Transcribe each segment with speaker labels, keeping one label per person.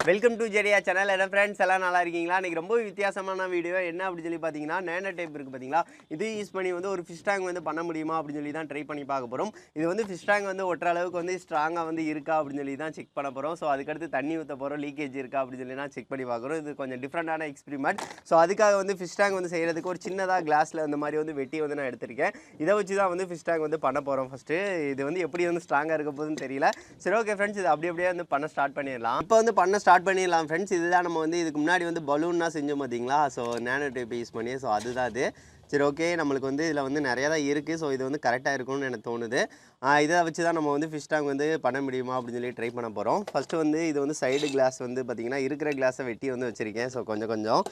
Speaker 1: Welcome to Jeriah channel. என்ன friends எல்லாம் நல்லா இருக்கீங்களா? இன்றைக்கி ரொம்ப வித்தியாசமான வீடியோ என்ன அப்படின்னு சொல்லி பார்த்தீங்கன்னா, நேனோ டைப் இருக்குது பார்த்தீங்களா, இது யூஸ் பண்ணி வந்து ஒரு ஃபிஷ் டேங்க் வந்து பண்ண முடியுமா அப்படின்னு சொல்லி தான் ட்ரை பண்ணி பார்க்க போகிறோம். இது வந்து ஃபிஷ் டேங்க் வந்து ஒட்டுற அளவுக்கு வந்து ஸ்ட்ராங்காக வந்து இருக்கா அப்படின்னு சொல்லி தான் செக் பண்ண போகிறோம். ஸோ அதுக்கடுத்து தண்ணி ஊற்ற போகிறோம், லீக்கேஜ் இருக்கா அப்படின்னு சொல்லி தான் செக் பண்ணி பார்க்குறோம். இது கொஞ்சம் டிஃப்ரெண்டான எக்ஸ்பெரிமெண்ட். ஸோ அதுக்காக வந்து ஃபிஷ் டேங்க் வந்து செய்கிறதுக்கு ஒரு சின்னதாக கிளாஸில் இந்த மாதிரி வந்து வெட்டி வந்து நான் எடுத்திருக்கேன். இதை வச்சு தான் வந்து ஃபிஷ் டேங்க் வந்து பண்ண போகிறோம். ஃபஸ்ட்டு இது வந்து எப்படி வந்து ஸ்ட்ராங்காக இருக்க போகுதுன்னு தெரியல. சரி, ஓகே ஃப்ரெண்ட்ஸ், இது அப்படியே வந்து பண்ண ஸ்டார்ட் பண்ணிடலாம். இப்போ வந்து பண்ண ஸ்டார்ட் பண்ணிடலாம் ஃப்ரெண்ட்ஸ். இதுதான் நம்ம வந்து இதுக்கு முன்னாடி வந்து பலூன்னா செஞ்சோம் பார்த்தீங்களா, ஸோ நேனோ டைப் யூஸ் பண்ணி. ஸோ அதுதான் அது. சரி, ஓகே, நம்மளுக்கு வந்து இதில் வந்து நிறையா தான் இருக்குது. ஸோ இது வந்து கரெக்டாக இருக்கும்னு எனக்கு தோணுது. இதை வச்சு தான் நம்ம வந்து ஃபிஷ் டேங்க் வந்து பண்ண முடியுமா அப்படின்னு சொல்லி ட்ரை பண்ண போகிறோம். ஃபஸ்ட்டு வந்து இது வந்து சைடு கிளாஸ் வந்து பார்த்திங்கன்னா இருக்கிற கிளாஸை வெட்டி வந்து வச்சுருக்கேன். ஸோ கொஞ்சம்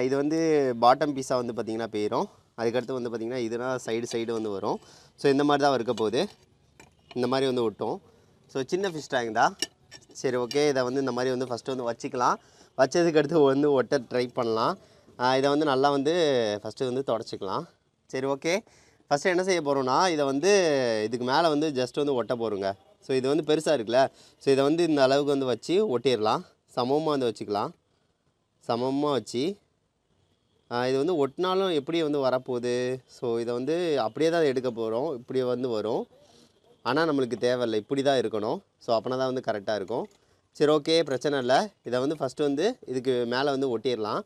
Speaker 1: இது வந்து பாட்டம் பீஸாக வந்து பார்த்திங்கன்னா போயிடும். அதுக்கடுத்து வந்து பார்த்திங்கன்னா இதுனா சைடு வந்து வரும். ஸோ இந்த மாதிரி தான் இருக்க போகுது. இந்த மாதிரி வந்து விட்டோம். ஸோ சின்ன ஃபிஷ் டேங்க் தான். சரி, ஓகே, இதை வந்து இந்த மாதிரி வந்து ஃபஸ்ட்டு வந்து வச்சுக்கலாம். வச்சதுக்கு அடுத்து வந்து ஒட்ட ட்ரை பண்ணலாம். இதை வந்து நல்லா வந்து ஃபஸ்ட்டு வந்து தொடச்சிக்கலாம். சரி, ஓகே, ஃபஸ்ட்டு என்ன செய்ய போகிறோன்னா, இதை வந்து இதுக்கு மேலே வந்து ஜஸ்ட் வந்து ஒட்ட போகிறோங்க. ஸோ இது வந்து பெருசாக இருக்குல்ல, ஸோ இதை வந்து இந்த அளவுக்கு வந்து வச்சு ஒட்டிடலாம். சமமாக வந்து வச்சுக்கலாம். சமமாக வச்சு இது வந்து ஒட்டினாலும் எப்படி வந்து வரப்போகுது. ஸோ இதை வந்து அப்படியே தான் எடுக்க போகிறோம். இப்படி வந்து வரும். ஆனால் நம்மளுக்கு தேவையில்லை, இப்படி தான் இருக்கணும். ஸோ அப்படின்னா தான் வந்து கரெக்டாக இருக்கும். சரி, ஓகே, பிரச்சனை இல்லை. இதை வந்து ஃபஸ்ட்டு வந்து இதுக்கு மேலே வந்து ஒட்டிடலாம்.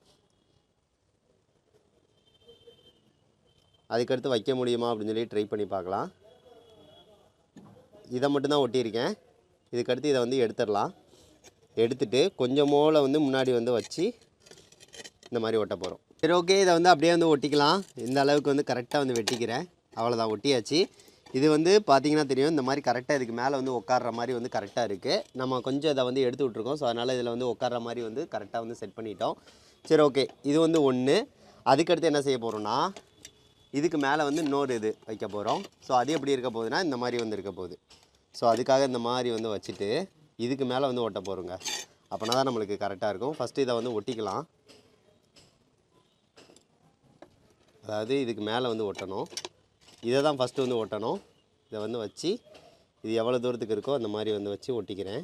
Speaker 1: அதுக்கடுத்து வைக்க முடியுமா அப்படின்னு சொல்லி ட்ரை பண்ணி பார்க்கலாம். இதை மட்டும்தான் ஒட்டியிருக்கேன். இதுக்கடுத்து இதை வந்து எடுத்துடலாம். எடுத்துகிட்டு கொஞ்சம் மூளை வந்து முன்னாடி வந்து வச்சு இந்த மாதிரி ஒட்ட போகிறோம். சரி, ஓகே, இதை வந்து அப்படியே வந்து ஒட்டிக்கலாம். இந்த அளவுக்கு வந்து கரெக்டாக வந்து வெட்டிக்கிறேன். அவ்வளோதான், ஒட்டியாச்சு. இது வந்து பார்த்திங்கன்னா தெரியும், இந்த மாதிரி கரெக்டாக இதுக்கு மேலே வந்து உட்கார்ற மாதிரி வந்து கரெக்டாக இருக்குது. நம்ம கொஞ்சம் இதை வந்து எடுத்து விட்ருக்கோம். ஸோ அதனால் இதில் வந்து உட்கார்ற மாதிரி வந்து கரெக்டாக வந்து செட் பண்ணிட்டோம். சரி, ஓகே, இது வந்து ஒன்று. அதுக்கடுத்து என்ன செய்ய போகிறோன்னா, இதுக்கு மேலே வந்து இன்னொரு இது வைக்க போகிறோம். ஸோ அது எப்படி இருக்க போகுதுன்னா, இந்த மாதிரி வந்து இருக்க போகுது. ஸோ அதுக்காக இந்த மாதிரி வந்து வச்சுட்டு இதுக்கு மேலே வந்து ஒட்ட போகிறோங்க. அப்படின்னா தான் நம்மளுக்கு கரெக்டாக இருக்கும். ஃபஸ்ட்டு இதை வந்து ஒட்டிக்கலாம். அதாவது இதுக்கு மேலே வந்து ஒட்டணும். இதை தான் ஃபஸ்ட்டு வந்து ஒட்டணும். இதை வந்து வச்சு இது எவ்வளோ தூரத்துக்கு இருக்கோ அந்த மாதிரி வந்து வச்சு ஒட்டிக்கிறேன்.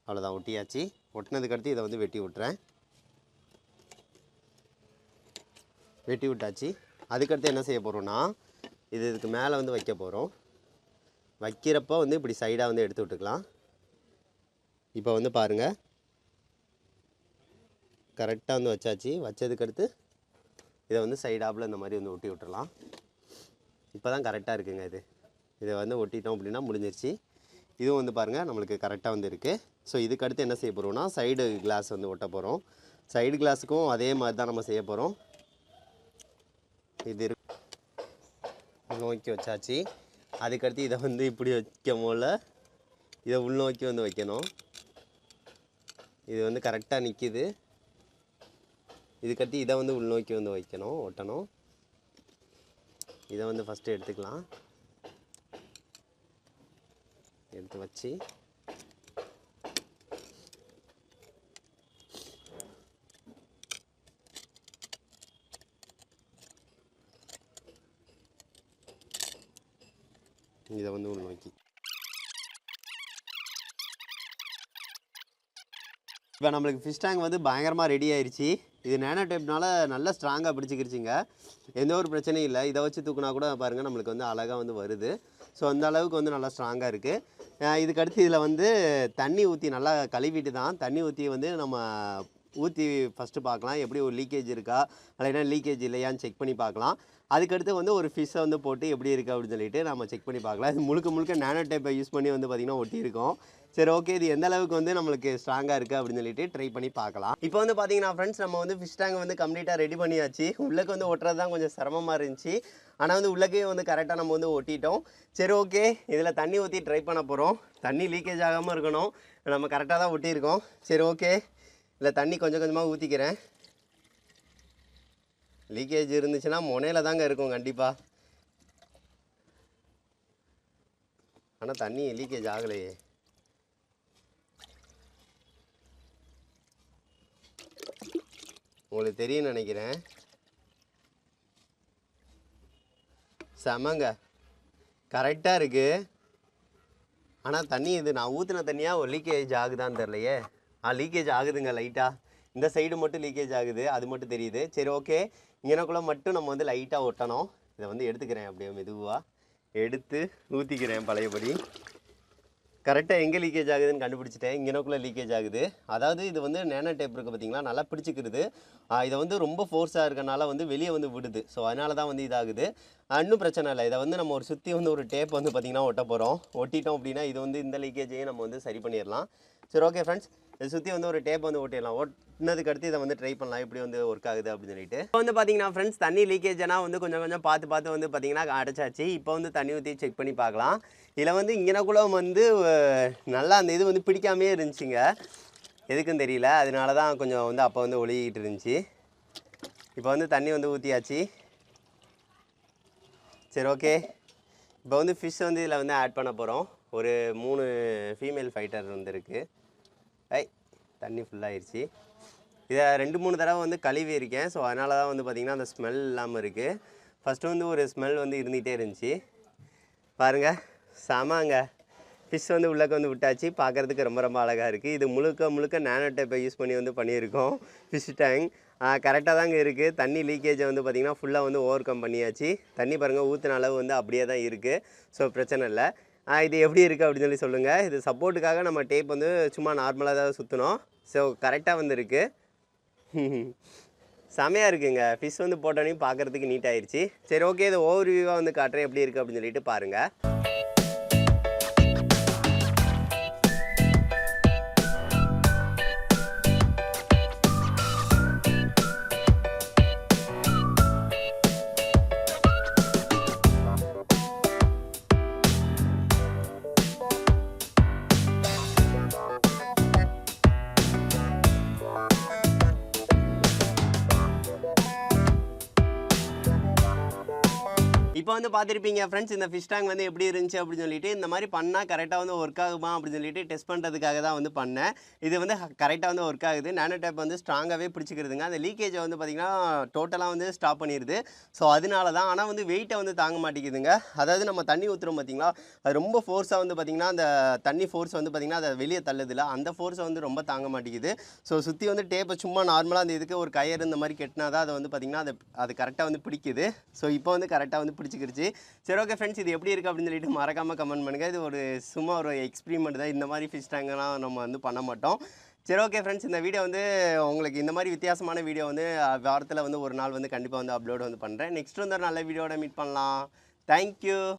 Speaker 1: அவ்வளோதான், ஒட்டியாச்சு. ஒட்டினதுக்கடுத்து இதை வந்து வெட்டி விட்டுறேன். வெட்டி விட்டாச்சு. அதுக்கடுத்து என்ன செய்ய போகிறோன்னா, இதுக்கு மேலே வந்து வைக்க போகிறோம். வைக்கிறப்போ வந்து இப்படி சைடாக வந்து எடுத்து விட்டுக்கலாம். இப்போ வந்து பாருங்கள், கரெக்டாக வந்து வச்சாச்சு. வச்சதுக்கடுத்து இதை வந்து சைடாப்பில் இந்த மாதிரி வந்து ஒட்டி விட்டுறலாம். இப்போ தான் கரெக்டாக இருக்குங்க. இதை வந்து ஒட்டிட்டோம் அப்படின்னா முடிஞ்சிருச்சு. இதுவும் வந்து பாருங்கள் நம்மளுக்கு கரெக்டாக வந்து இருக்குது. ஸோ இதுக்கடுத்து என்ன செய்ய போகிறோம்னா, சைடு கிளாஸ் வந்து ஒட்ட போகிறோம். சைடு கிளாஸுக்கும் அதே மாதிரி தான் நம்ம செய்ய போகிறோம். இது நோக்கி வச்சாச்சு. அதுக்கடுத்து இதை வந்து இப்படி வைக்கும் போல் இதை உள்நோக்கி வந்து வைக்கணும். இது வந்து கரெக்டாக நிற்கிது. இதுக்கடுத்து இதை வந்து உள்நோக்கி வந்து வைக்கணும், ஒட்டணும். இதை வந்து ஃபஸ்ட்டு எடுத்துக்கலாம். எடுத்து வச்சு இதை வந்து உள்நோக்கி. இப்போ நம்மளுக்கு ஃபிஷ் டேங்க் வந்து பயங்கரமாக ரெடி ஆயிடுச்சு. இது நேனோ டைப்னால நல்லா ஸ்ட்ராங்காக பிடிச்சிக்கிருச்சிங்க. எந்த ஒரு பிரச்சனையும் இல்லை. இதை வச்சு தூக்குனா கூட பாருங்கள் நம்மளுக்கு வந்து அழகாக வந்து வருது. ஸோ அந்த அளவுக்கு வந்து நல்லா ஸ்ட்ராங்காக இருக்குது. இதுக்கடுத்து இதில் வந்து தண்ணி ஊற்றி நல்லா கழுவிட்டு தான் தண்ணி ஊற்றி வந்து நம்ம ஊற்றி ஃபஸ்ட்டு பார்க்கலாம் எப்படி ஒரு லீக்கேஜ் இருக்கா இல்லைன்னா லீக்கேஜ் இல்லையான்னு செக் பண்ணி பார்க்கலாம். அதுக்கடுத்து வந்து ஒரு ஃபிஷ்ஷை வந்து போட்டு எப்படி இருக்குது அப்படின்னு சொல்லிட்டு நம்ம செக் பண்ணி பார்க்கலாம். இது முழுக்க நேனோ டைப்பை யூஸ் பண்ணி வந்து பார்த்திங்கன்னா ஒட்டியிருக்கோம். சரி, ஓகே, இது எந்த அளவுக்கு வந்து நம்மளுக்கு ஸ்ட்ராங்காக இருக்குது அப்படின்னு சொல்லிட்டு ட்ரை பண்ணி பார்க்கலாம். இப்போ வந்து பார்த்தீங்கன்னா ஃப்ரெண்ட்ஸ், நம்ம வந்து ஃபிஷ் டேங்க் வந்து கம்ப்ளீட்டாக ரெடி பண்ணியாச்சு. உள்ளக்கு வந்து ஒட்டுறது தான் கொஞ்சம் சிரமமாக இருந்துச்சு. ஆனால் வந்து உள்ளக்கே வந்து கரெக்டாக நம்ம வந்து ஒட்டிட்டோம். சரி, ஓகே, இதில் தண்ணி ஊற்றி ட்ரை பண்ண போகிறோம். தண்ணி லீக்கேஜ் ஆகாமல் இருக்கணும். நம்ம கரெக்டாக தான் ஒட்டியிருக்கோம். சரி, ஓகே, இதில் தண்ணி கொஞ்சம் கொஞ்சமாக ஊற்றிக்கிறேன். லீக்கேஜ் இருந்துச்சுன்னா முனையில் தாங்க இருக்கும் கண்டிப்பாக. ஆனால் தண்ணி லீக்கேஜ் ஆகலையே. உங்களுக்கு தெரியும்னு நினைக்கிறேன். செமங்க, கரெக்டாக இருக்குது. ஆனால் தண்ணி இது நான் ஊற்றின தண்ணியாக ஒரு லீக்கேஜ் ஆகுதான்னு தெரிலையே. லீக்கேஜ் ஆகுதுங்க லைட்டாக. இந்த சைடு மட்டும் லீக்கேஜ் ஆகுது, அது மட்டும் தெரியுது. சரி ஓகே, இங்கனக்குள்ளே மட்டும் நம்ம வந்து லைட்டாக ஒட்டணும். இதை வந்து எடுத்துக்கிறேன், அப்படியே மெதுவாக எடுத்து ஊற்றிக்கிறேன் பழையபடி. கரெக்டாக எங்கே லீக்கேஜ் ஆகுதுன்னு கண்டுபிடிச்சிட்டேன். இங்கனக்குள்ளே லீக்கேஜ் ஆகுது. அதாவது இது வந்து நேனோ டேப் இருக்குது பார்த்தீங்களா, நல்லா பிடிச்சிக்கிறது. இதை வந்து ரொம்ப ஃபோர்ஸாக இருக்கனால வந்து வெளியே வந்து விடுது. ஸோ அதனால தான் வந்து இதாகுது. இன்னும் பிரச்சனை இல்லை. இதை வந்து நம்ம ஒரு சுற்றி வந்து ஒரு டேப் வந்து பார்த்திங்கன்னா ஒட்ட போகிறோம். ஒட்டிட்டோம் அப்படின்னா இது வந்து இந்த லீக்கேஜையும் நம்ம வந்து சரி பண்ணிடலாம். சரி ஓகே ஃப்ரெண்ட்ஸ், இதை சுற்றி வந்து ஒரு டேப் வந்து ஓட்டிடலாம். ஓட்டினதுக்கு அடுத்து இதை வந்து ட்ரை பண்ணலாம் எப்படி வந்து ஒர்க் ஆகுது அப்படின்னு சொல்லிட்டு. இப்போ வந்து பார்த்தீங்கன்னா ஃப்ரெண்ட்ஸ், தண்ணி லீக்கேஜ்னா வந்து கொஞ்சம் கொஞ்சம் பார்த்து வந்து பார்த்தீங்கன்னா அடைச்சாச்சு. இப்போ வந்து தண்ணி ஊற்றி செக் பண்ணி பார்க்கலாம். இதில் வந்து இங்கனக்குள்ள வந்து நல்லா அந்த இது வந்து பிடிக்காமே இருந்துச்சுங்க, எதுக்குன்னு தெரியல. அதனால தான் கொஞ்சம் வந்து அப்போ வந்து ஒழுகிட்டு இருந்துச்சு. இப்போ வந்து தண்ணி வந்து ஊற்றியாச்சு. சரி ஓகே, இப்போ வந்து ஃபிஷ் வந்து இதில் வந்து ஆட் பண்ண போகிறோம். ஒரு 3 ஃபீமேல் ஃபைட்டர் வந்துருக்கு. தண்ணி ஃபுல்லாகிடுச்சு. இதை 2-3 தடவை வந்து கழுவி இருக்கேன். ஸோ அதனால தான் வந்து பார்த்திங்கன்னா அந்த ஸ்மெல் இல்லாமல் இருக்குது. ஃபஸ்ட்டு வந்து ஒரு ஸ்மெல் வந்து இருந்துகிட்டே இருந்துச்சு. பாருங்கள், செமங்க. ஃபிஷ் வந்து உள்ளக்க வந்து விட்டாச்சு. பார்க்குறதுக்கு ரொம்ப ரொம்ப அழகாக இருக்குது. இது முழுக்க நேனோ டேப்பை யூஸ் பண்ணி வந்து பண்ணியிருக்கோம். ஃபிஷ் டேங்க் கரெக்டாக தாங்க இருக்குது. தண்ணி லீக்கேஜை வந்து பார்த்திங்கன்னா ஃபுல்லாக வந்து ஓவர் கம் பண்ணியாச்சு. தண்ணி பாருங்கள், ஊற்றின அளவு வந்து அப்படியே தான் இருக்குது. ஸோ பிரச்சனை இல்லை. இது எப்படி இருக்குது அப்படின்னு சொல்லி சொல்லுங்கள். இது சப்போர்ட்டுக்காக நம்ம டேப் வந்து சும்மா நார்மலாக தான் சுற்றணும். ஸோ கரெக்டாக வந்து இருக்குது. செமையாக இருக்குங்க. ஃபிஷ் வந்து போட்டோன்னே பார்க்குறதுக்கு நீட் ஆயிடுச்சு. சரி ஓகே, இது ஓவர் வியூவாக வந்து காட்டுறேன் எப்படி இருக்குது அப்படின்னு சொல்லிட்டு பாருங்கள். இப்போ வந்து பார்த்துருப்பீங்க ஃப்ரெண்ட்ஸ், இந்த ஃபிஷ் டேங்க் வந்து எப்படி இருந்துச்சு அப்படின்னு சொல்லிட்டு. இந்த மாதிரி பண்ணால் கரெக்டாக வந்து ஒர்க் ஆகுமா அப்படின்னு சொல்லிட்டு டெஸ்ட் பண்ணுறதுக்காக தான் வந்து பண்ணேன். இது வந்து கரெக்டாக வந்து ஒர்க் ஆகுது. நேனோ டேப் வந்து ஸ்ட்ராங்காகவே பிடிச்சிக்கிறதுங்க. அந்த லீக்கேஜை வந்து பார்த்திங்கன்னா டோட்டலாக வந்து ஸ்டாப் பண்ணிடுது. ஸோ அதனால தான். ஆனால் வந்து வெயிட்டை வந்து தாங்க மாட்டேங்குதுங்க. அதாவது நம்ம தண்ணி ஊற்றுறோம் பார்த்திங்களா, அது ரொம்ப ஃபோர்ஸாக வந்து பார்த்திங்கன்னா அந்த தண்ணி ஃபோர்ஸ் வந்து பார்த்திங்கன்னா அதை வெளியே தள்ளுதில்ல, அந்த ஃபோர்ஸை வந்து ரொம்ப தாங்க மாட்டேங்குது. ஸோ சுற்றி வந்து டேப்பை சும்மா நார்மலாக அந்த இதுக்கு ஒரு கயிறு இந்த மாதிரி கெட்டினா தான் அதை வந்து பார்த்திங்கன்னா அது கரெக்டாக வந்து பிடிக்குது. ஸோ இப்போ வந்து கரெக்டாக வந்து பிடிச்சிக்கிடுச்சு. சரி ஓகே ஃப்ரெண்ட்ஸ், இது எப்படி இருக்குது அப்படின்னு சொல்லிட்டு மறக்காமல் கமெண்ட் பண்ணுங்கள். இது ஒரு சும்மா ஒரு எக்ஸ்பெரிமெண்ட் தான். இந்த மாதிரி ஃபிஷ் டேங்கெல்லாம் நம்ம வந்து பண்ண மாட்டோம். சரி ஓகே ஃப்ரெண்ட்ஸ், இந்த வீடியோ வந்து உங்களுக்கு இந்த மாதிரி வித்தியாசமான வீடியோ வந்து வாரத்தில் வந்து ஒரு நாள் வந்து கண்டிப்பாக வந்து அப்லோட் வந்து பண்ணுறேன். நெக்ஸ்ட் வந்து ஒரு நல்ல வீடியோட மீட் பண்ணலாம். தேங்க்யூ.